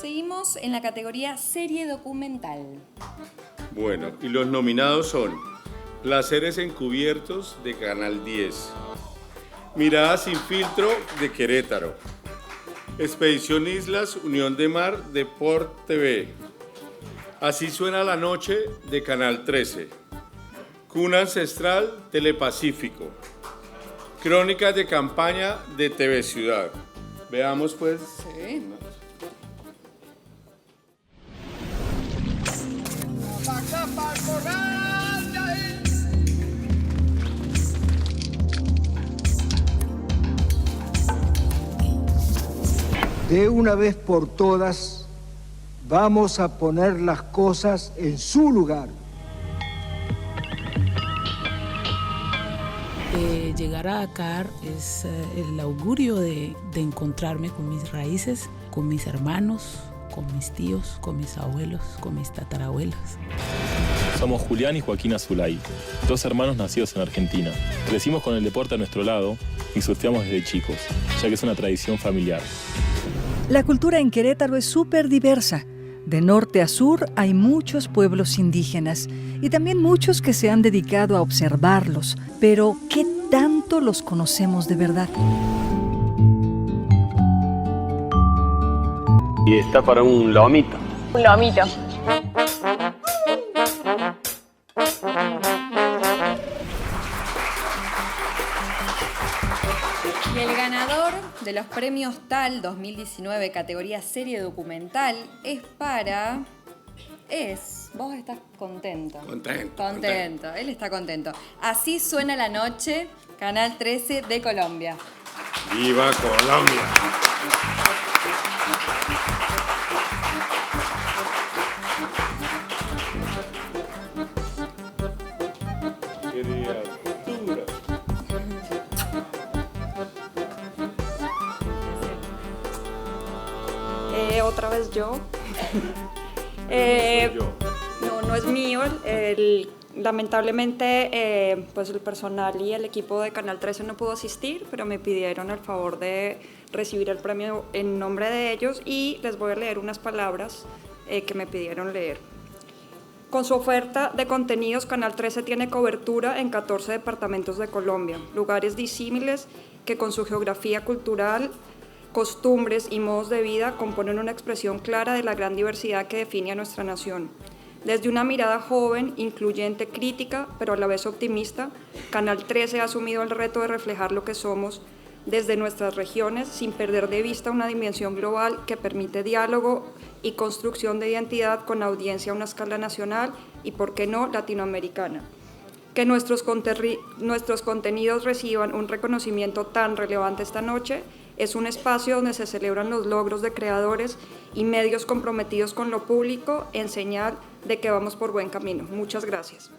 Seguimos en la categoría serie documental. Bueno, y los nominados son Placeres Encubiertos de Canal 10, Mirada sin filtro de Querétaro, Expedición Islas Unión de Mar de Port TV, Así suena la noche de Canal 13, Cuna Ancestral Telepacífico, Crónicas de campaña de TV Ciudad. Veamos pues. Sí. De una vez por todas, vamos a poner las cosas en su lugar. Llegar a Dakar es el augurio de encontrarme con mis raíces, con mis hermanos, con mis tíos, con mis abuelos, con mis tatarabuelos. Somos Julián y Joaquín Azulay, dos hermanos nacidos en Argentina. Crecimos con el deporte a nuestro lado y surfeamos desde chicos, ya que es una tradición familiar. La cultura en Querétaro es súper diversa. De norte a sur hay muchos pueblos indígenas y también muchos que se han dedicado a observarlos. Pero, ¿qué tanto los conocemos de verdad? Y está para un lomito. Un lomito. Y el ganador de los premios TAL 2019 categoría serie documental vos estás contento. Contento. Él está contento. Así suena la noche, Canal 13 de Colombia. ¡Viva Colombia! Criatura. Otra vez yo. No es mío. Lamentablemente, pues el personal y el equipo de Canal 13 no pudo asistir, pero me pidieron el favor de recibir el premio en nombre de ellos y les voy a leer unas palabras que me pidieron leer. Con su oferta de contenidos, Canal 13 tiene cobertura en 14 departamentos de Colombia, lugares disímiles que con su geografía cultural, costumbres y modos de vida componen una expresión clara de la gran diversidad que define a nuestra nación. Desde una mirada joven, incluyente, crítica, pero a la vez optimista, Canal 13 ha asumido el reto de reflejar lo que somos desde nuestras regiones, sin perder de vista una dimensión global que permite diálogo y construcción de identidad con audiencia a una escala nacional y, por qué no, latinoamericana. Que nuestros contenidos reciban un reconocimiento tan relevante esta noche es un espacio donde se celebran los logros de creadores y medios comprometidos con lo público en señal de que vamos por buen camino. Muchas gracias.